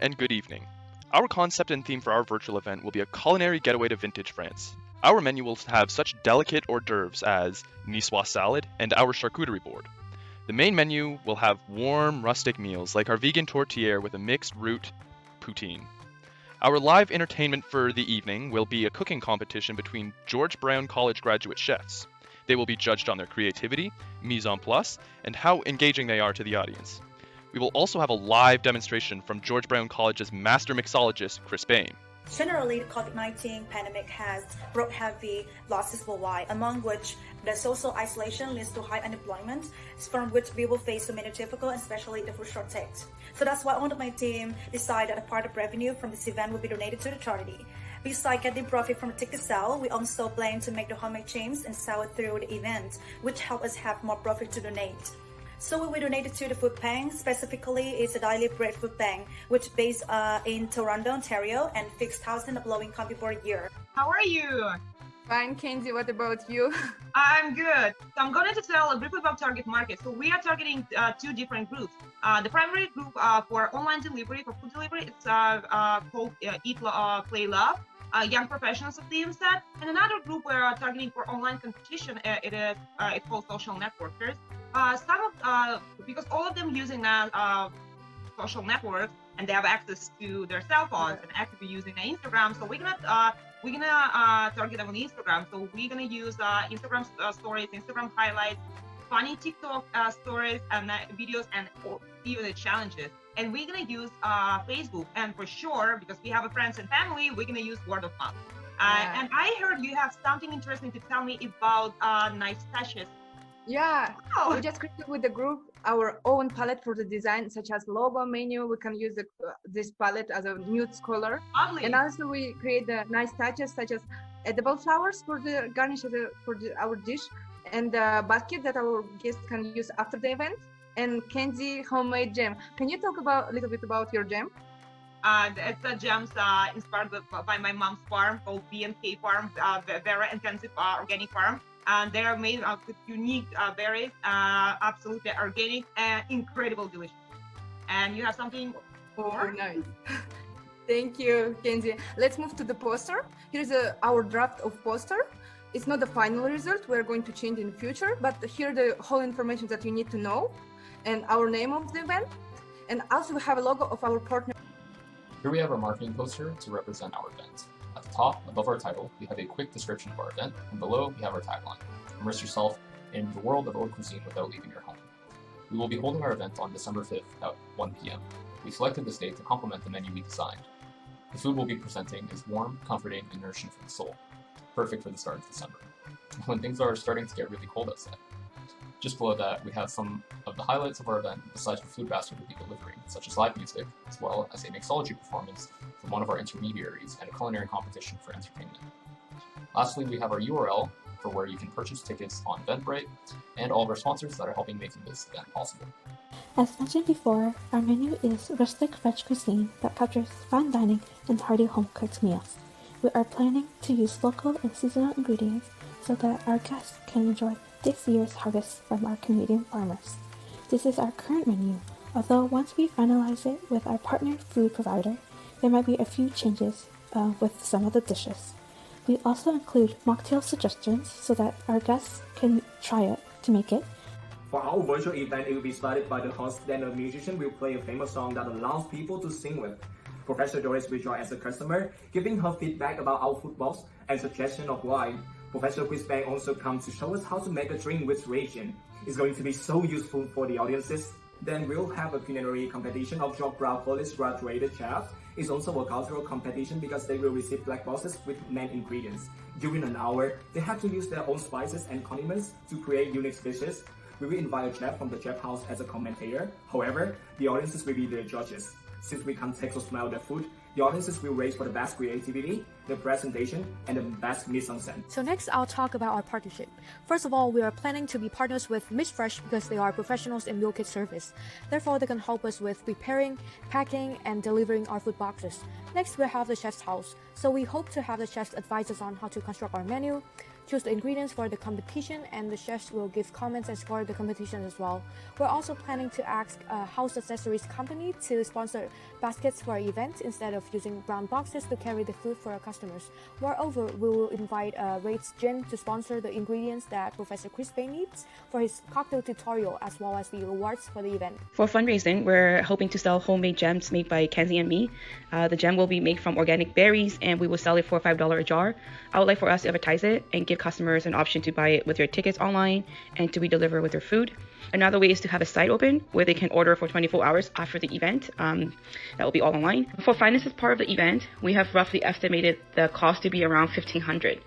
and good evening. Our concept and theme for our virtual event will be a culinary getaway to vintage France. Our menu will have such delicate hors d'oeuvres as Niçoise salad and our charcuterie board. The main menu will have warm, rustic meals like our vegan tourtière with a mixed root poutine. Our live entertainment for the evening will be a cooking competition between George Brown College graduate chefs. They will be judged on their creativity, mise en place, and how engaging they are to the audience. We will also have a live demonstration from George Brown College's master mixologist, Chris Bain. Generally, the COVID-19 pandemic has brought heavy losses worldwide, among which the social isolation leads to high unemployment, from which we will face so many difficult, especially the food shortage. So that's why one of my team decided that a part of revenue from this event will be donated to the charity. Besides getting profit from the ticket sale, we also plan to make the homemade chips and sell it through the event, which help us have more profit to donate. So we will donate it to the food bank. Specifically, it's a daily bread food bank, which is based in Toronto, Ontario, and feeds thousands of low-income people a year. How are you? Fine, Kenzie. What about you? I'm good. So I'm going to tell a bit about target market. So we are targeting two different groups. The primary group for online delivery, for food delivery, it's called Eat, Play, Love. Young professionals of the IMSAT, and another group we're targeting for online competition. It's called social networkers. Because all of them using social networks and they have access to their cell phones and actively using Instagram. So we're gonna target them on Instagram. So we're gonna use Instagram stories, Instagram highlights, funny TikTok stories and videos, and even the challenges. And we're gonna use Facebook, and for sure, because we have a friends and family, we're gonna use word of mouth. And I heard you have something interesting to tell me about nice touches. Yeah, Oh. we just created with the group our own palette for the design, such as logo, menu. We can use this palette as a nude color. Lovely. And also we create the nice touches, such as edible flowers for the garnish our dish, and the basket that our guests can use after the event. And Kenzie homemade jam. Can you talk a little bit about your jam? It's a jams inspired by my mom's farm called B&K Farm, very intensive organic farm. And they are made with unique berries, absolutely organic and incredible delicious. And you have something more? Nice. Thank you, Kenzie. Let's move to the poster. Here's our draft of poster. It's not the final result. We're going to change in the future, but here the whole information that you need to know, and our name of the event. And also we have a logo of our partner. Here we have our marketing poster to represent our event. At the top, above our title, we have a quick description of our event, and below we have our tagline: immerse yourself in the world of haute cuisine without leaving your home. We will be holding our event on December 5th at 1 p.m. We selected this date to complement the menu we designed. The food we'll be presenting is warm, comforting, and nourishing for the soul. Perfect for the start of December, when things are starting to get really cold outside. Just below that, we have some of the highlights of our event besides the food basket we'll be delivering, such as live music, as well as a mixology performance from one of our intermediaries and a culinary competition for entertainment. Lastly, we have our URL for where you can purchase tickets on Eventbrite, and all of our sponsors that are helping making this event possible. As mentioned before, our menu is rustic French cuisine that captures fine dining and hearty home-cooked meals. We are planning to use local and seasonal ingredients so that our guests can enjoy this year's harvest from our Canadian farmers. This is our current menu, although once we finalize it with our partner food provider, there might be a few changes with some of the dishes. We also include mocktail suggestions so that our guests can try it to make it. For our virtual event, it will be started by the host, then a musician will play a famous song that allows people to sing with. Professor Doris will join as a customer, giving her feedback about our food box and suggestion of wine. Professor Chris Bain also comes to show us how to make a drink with reagent. It's going to be so useful for the audiences. Then we'll have a culinary competition of George Brown College graduated chefs. It's also a cultural competition because they will receive black boxes with main ingredients. During an hour, they have to use their own spices and condiments to create unique dishes. We will invite a chef from the chef house as a commentator. However, the audiences will be the judges. Since we can't take or smell the food, the audiences will race for the best creativity, the presentation, and the best mise en scène. So next, I'll talk about our partnership. First of all, we are planning to be partners with Miss Fresh because they are professionals in meal kit service. Therefore, they can help us with preparing, packing, and delivering our food boxes. Next, we'll have the chef's house. So we hope to have the chefs advise us on how to construct our menu, choose the ingredients for the competition, and the chefs will give comments and score the competition as well. We're also planning to ask a house accessories company to sponsor baskets for our event instead of using brown boxes to carry the food for our customers. Moreover, we will invite Rates Gin to sponsor the ingredients that Professor Chris Bay needs for his cocktail tutorial, as well as the rewards for the event. For fundraising, we're hoping to sell homemade gems made by Kenzie and me. The gem will be made from organic berries, and we will sell it for $5 a jar. I would like for us to advertise it and give customers an option to buy it with their tickets online and to be delivered with their food. Another way is to have a site open where they can order for 24 hours after the event. That will be all online. For finances part of the event, we have roughly estimated the cost to be around $1,500.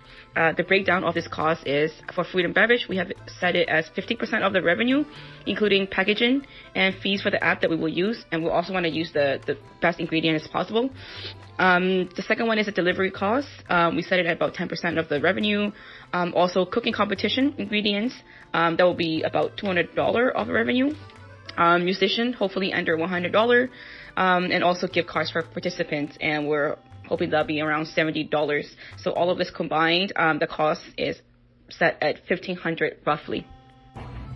The breakdown of this cost is for food and beverage, we have set it as 50% of the revenue, including packaging and fees for the app that we will use. And we'll also want to use the best ingredient as possible. The second one is the delivery cost. We set it at about 10% of the revenue. Also cooking competition ingredients, that will be about $200 of the revenue. Musician, hopefully under $100. And also gift cards for participants, and we're hoping that'll be around $70. So all of this combined, the cost is set at $1,500 roughly.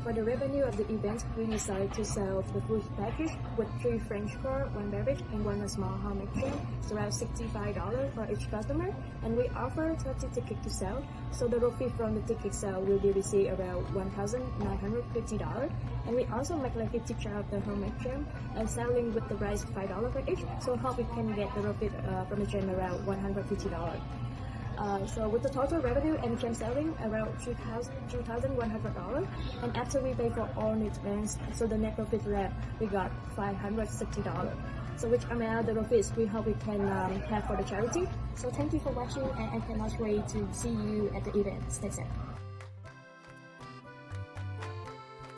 For the revenue of the event, we decided to sell the food package with 3 French fries, 1 beverage, and 1 small homemade drink. It's around $65 for each customer, and we offer 30 tickets to sell. So the profit from the ticket sale will be received around $1,950. And we also make like 50 jar of the homemade jam and selling with the price of $5 for each. So hope we can get the profit from the jam around $150. So with the total revenue and jam selling around $2,100, and after we pay for all the expense, so the net profit left we got $560. So which amount the profits we hope we can have for the charity. So thank you for watching, and I cannot wait to see you at the event. Stay safe.